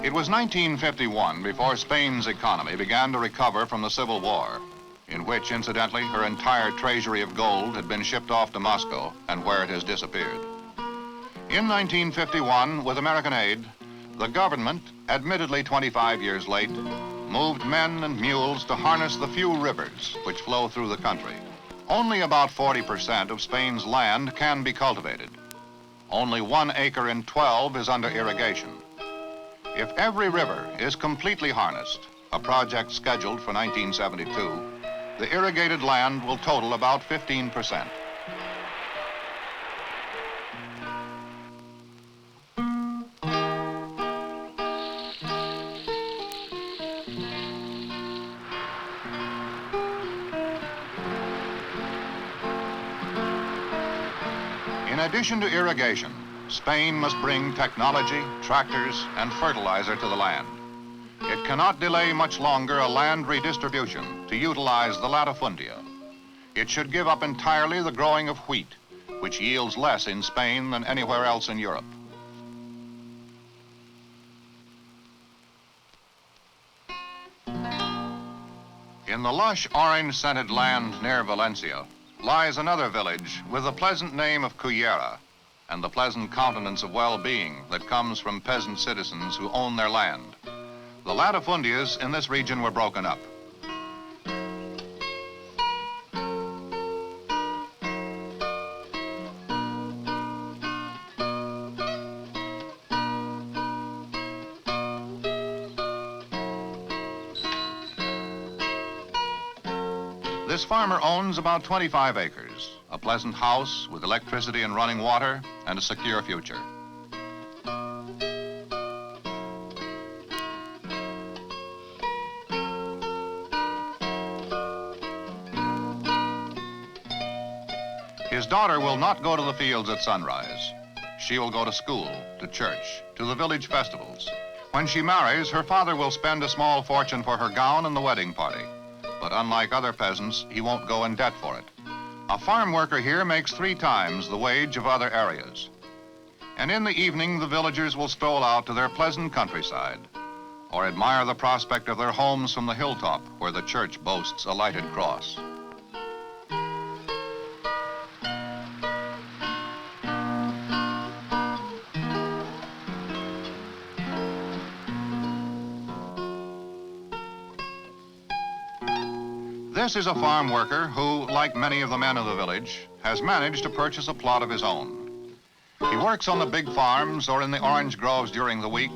It was 1951 before Spain's economy began to recover from the Civil War, in which, incidentally, her entire treasury of gold had been shipped off to Moscow and where it has disappeared. In 1951, with American aid, the government, admittedly 25 years late, moved men and mules to harness the few rivers which flow through the country. Only about 40% of Spain's land can be cultivated. Only 1 acre in 12 is under irrigation. If every river is completely harnessed, a project scheduled for 1972, the irrigated land will total about 15%. In addition to irrigation, Spain must bring technology, tractors, and fertilizer to the land. It cannot delay much longer a land redistribution to utilize the latifundia. It should give up entirely the growing of wheat, which yields less in Spain than anywhere else in Europe. In the lush orange-scented land near Valencia lies another village with the pleasant name of Cullera and the pleasant countenance of well-being that comes from peasant citizens who own their land. The latifundias in this region were broken up. This farmer owns about 25 acres, a pleasant house with electricity and running water, and a secure future. His daughter will not go to the fields at sunrise. She will go to school, to church, to the village festivals. When she marries, her father will spend a small fortune for her gown and the wedding party. But unlike other peasants, he won't go in debt for it. A farm worker here makes 3 times the wage of other areas. And in the evening, the villagers will stroll out to their pleasant countryside or admire the prospect of their homes from the hilltop where the church boasts a lighted cross. This is a farm worker who, like many of the men of the village, has managed to purchase a plot of his own. He works on the big farms or in the orange groves during the week,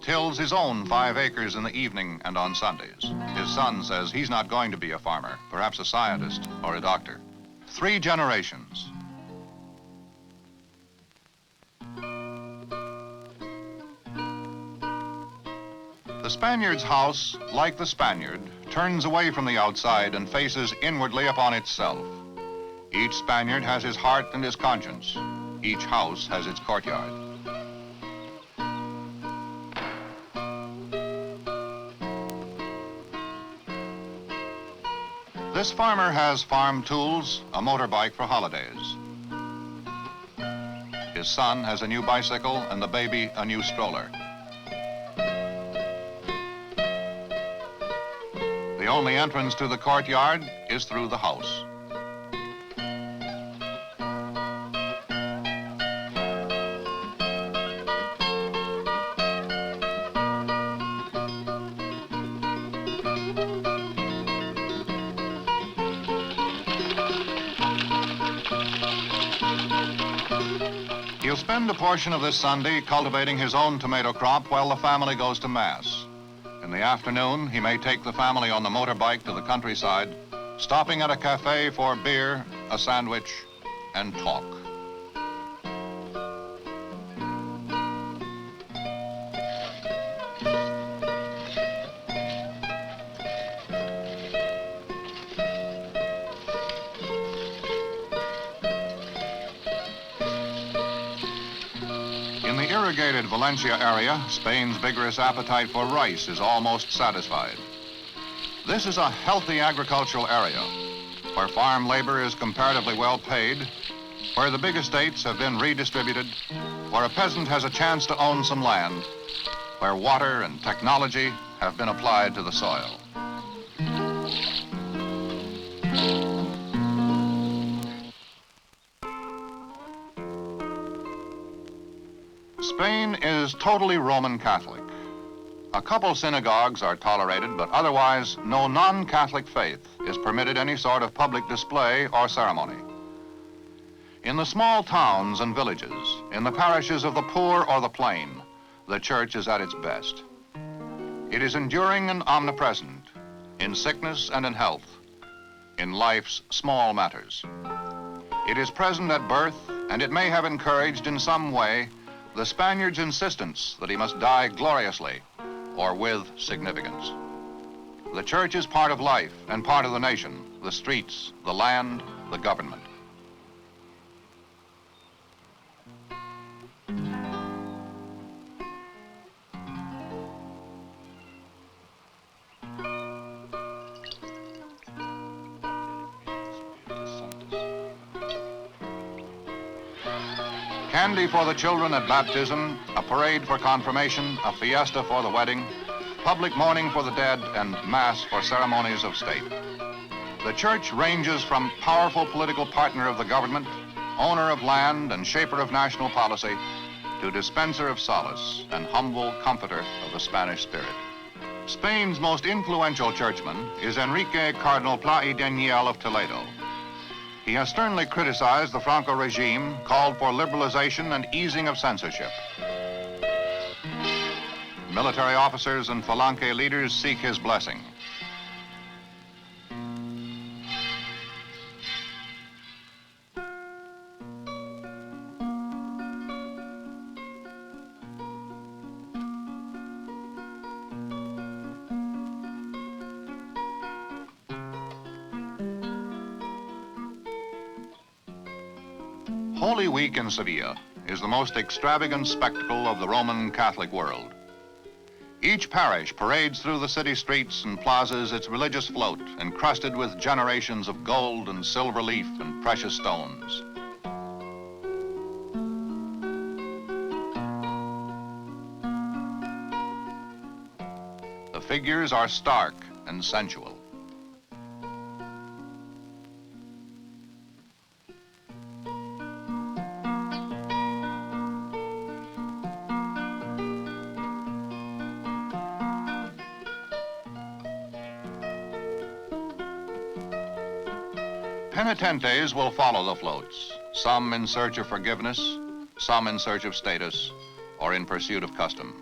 tills his own 5 acres in the evening and on Sundays. His son says he's not going to be a farmer, perhaps a scientist or a doctor. 3 generations. The Spaniard's house, like the Spaniard, turns away from the outside and faces inwardly upon itself. Each Spaniard has his heart and his conscience. Each house has its courtyard. This farmer has farm tools, a motorbike for holidays. His son has a new bicycle and the baby a new stroller. The only entrance to the courtyard is through the house. He'll spend a portion of this Sunday cultivating his own tomato crop while the family goes to Mass. In the afternoon, he may take the family on the motorbike to the countryside, stopping at a cafe for beer, a sandwich, and talk. In the irrigated Valencia area, Spain's vigorous appetite for rice is almost satisfied. This is a healthy agricultural area where farm labor is comparatively well paid, where the big estates have been redistributed, where a peasant has a chance to own some land, where water and technology have been applied to the soil. Spain is totally Roman Catholic. A couple synagogues are tolerated, but otherwise no non-Catholic faith is permitted any sort of public display or ceremony. In the small towns and villages, in the parishes of the poor or the plain, the church is at its best. It is enduring and omnipresent, in sickness and in health, in life's small matters. It is present at birth, and it may have encouraged in some way the Spaniard's insistence that he must die gloriously or with significance. The church is part of life and part of the nation, the streets, the land, the government. Candy for the children at baptism, a parade for confirmation, a fiesta for the wedding, public mourning for the dead, and mass for ceremonies of state. The church ranges from powerful political partner of the government, owner of land and shaper of national policy, to dispenser of solace and humble comforter of the Spanish spirit. Spain's most influential churchman is Enrique Cardinal Pla y Daniel of Toledo. He has sternly criticized the Franco regime, called for liberalization and easing of censorship. Military officers and falanque leaders seek his blessing. Holy Week in Sevilla is the most extravagant spectacle of the Roman Catholic world. Each parish parades through the city streets and plazas its religious float, encrusted with generations of gold and silver leaf and precious stones. The figures are stark and sensual. Penitentes will follow the floats, some in search of forgiveness, some in search of status, or in pursuit of custom.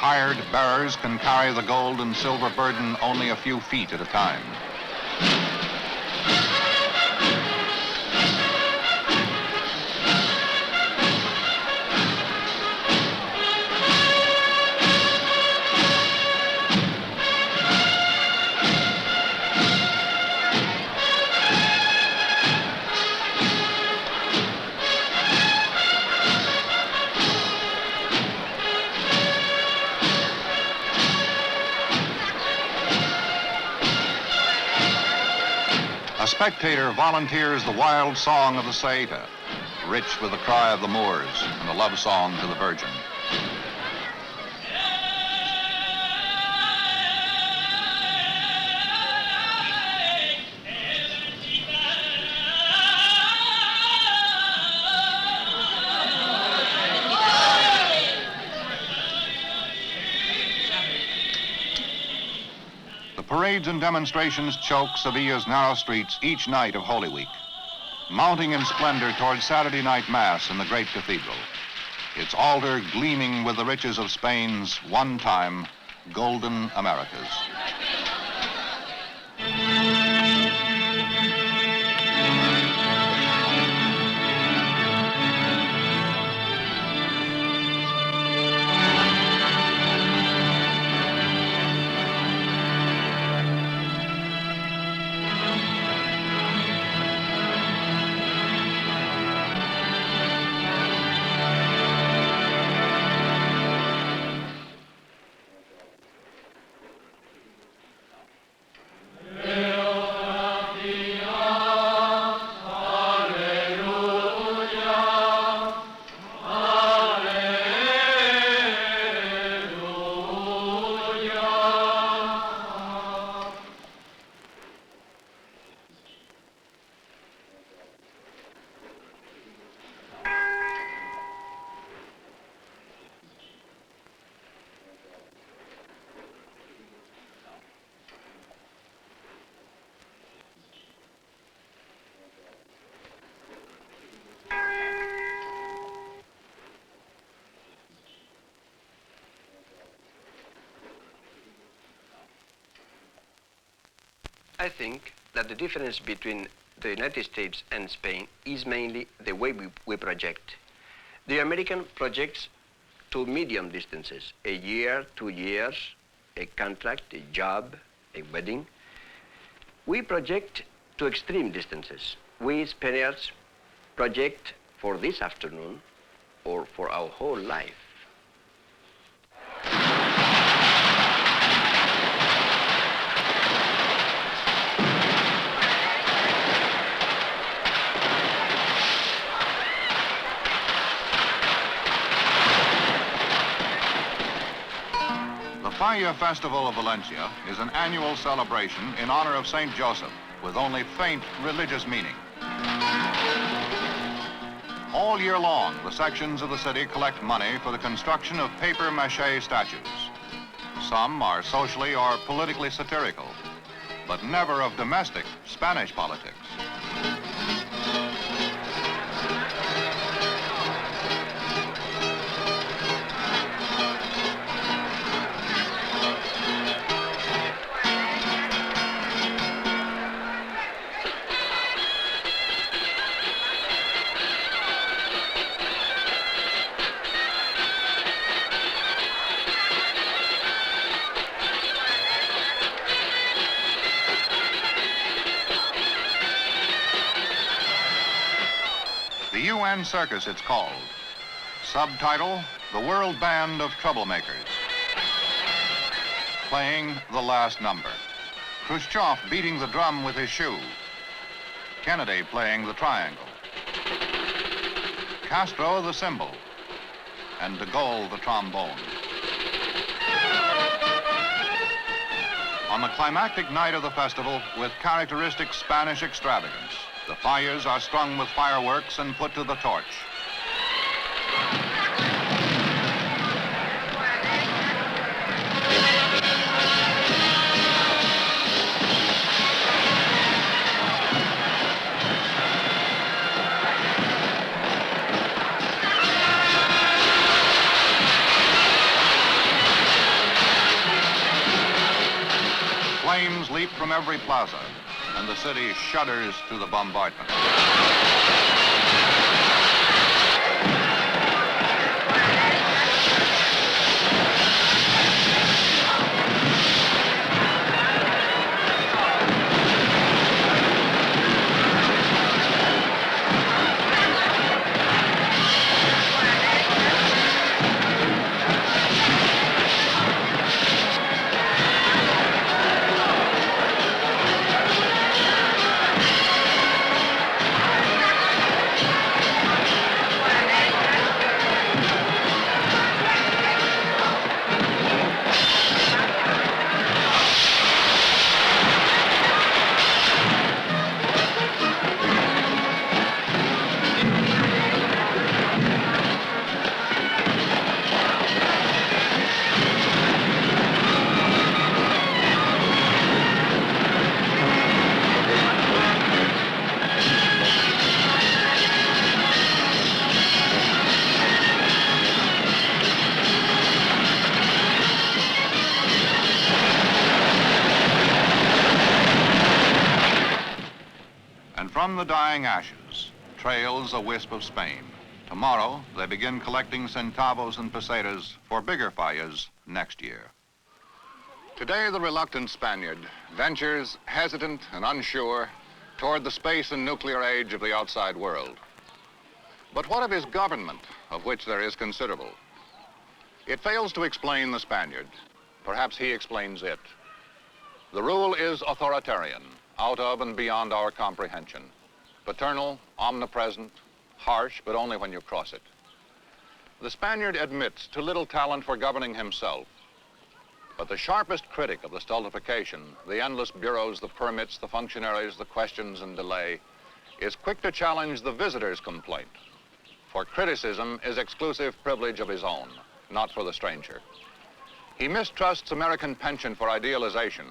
Hired bearers can carry the gold and silver burden only a few feet at a time. A spectator volunteers the wild song of the saeta, rich with the cry of the Moors and the love song to the Virgin. Parades and demonstrations choke Sevilla's narrow streets each night of Holy Week, mounting in splendor toward Saturday night Mass in the great cathedral, its altar gleaming with the riches of Spain's one-time golden Americas. I think that the difference between the United States and Spain is mainly the way we project. The American projects to medium distances, a year, 2 years, a contract, a job, a wedding. We project to extreme distances. We Spaniards project for this afternoon or for our whole life. The Falla Festival of Valencia is an annual celebration in honor of St. Joseph with only faint religious meaning. All year long, the sections of the city collect money for the construction of papier-mâché statues. Some are socially or politically satirical, but never of domestic Spanish politics. UN Circus, it's called. Subtitle, The World Band of Troublemakers. Playing the last number. Khrushchev beating the drum with his shoe. Kennedy playing the triangle. Castro the cymbal. And de Gaulle the trombone. On the climactic night of the festival, with characteristic Spanish extravagance, the fires are strung with fireworks and put to the torch. Flames leap from every plaza, and the city shudders to the bombardment. from the dying ashes trails a wisp of Spain. Tomorrow, they begin collecting centavos and pesetas for bigger fallas next year. Today, the reluctant Spaniard ventures, hesitant and unsure, toward the space and nuclear age of the outside world. But what of his government, of which there is considerable? It fails to explain the Spaniard. Perhaps he explains it. The rule is authoritarian, out of and beyond our comprehension. Paternal, omnipresent, harsh, but only when you cross it. The Spaniard admits to little talent for governing himself. But the sharpest critic of the stultification, the endless bureaus, the permits, the functionaries, the questions and delay, is quick to challenge the visitor's complaint. For criticism is exclusive privilege of his own, not for the stranger. He mistrusts American penchant for idealization,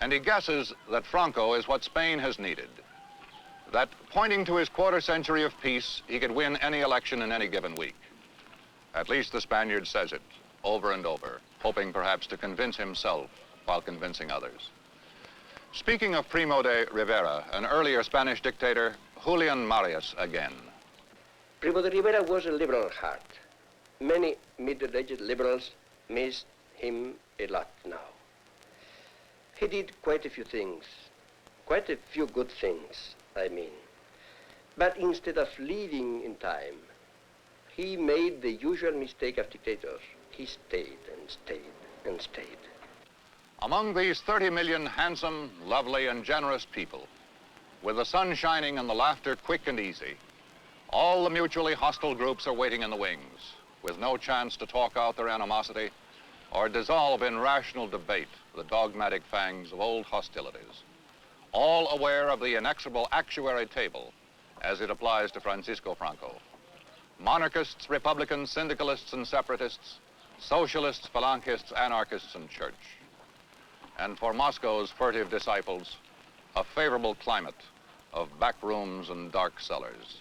and he guesses that Franco is what Spain has needed. That pointing to his quarter century of peace, he could win any election in any given week. At least the Spaniard says it over and over, hoping perhaps to convince himself while convincing others. Speaking of Primo de Rivera, an earlier Spanish dictator, Julian Marius again. Primo de Rivera was a liberal at heart. Many middle-aged liberals miss him a lot now. He did quite a few things, quite a few good things, I mean. But instead of leaving in time, he made the usual mistake of dictators. He stayed and stayed and stayed. Among these 30 million handsome, lovely, and generous people, with the sun shining and the laughter quick and easy, all the mutually hostile groups are waiting in the wings, with no chance to talk out their animosity or dissolve in rational debate the dogmatic fangs of old hostilities, all aware of the inexorable actuary table as it applies to Francisco Franco. Monarchists, Republicans, syndicalists, and separatists, socialists, falanquists, anarchists, and church. And for Moscow's furtive disciples, a favorable climate of back rooms and dark cellars.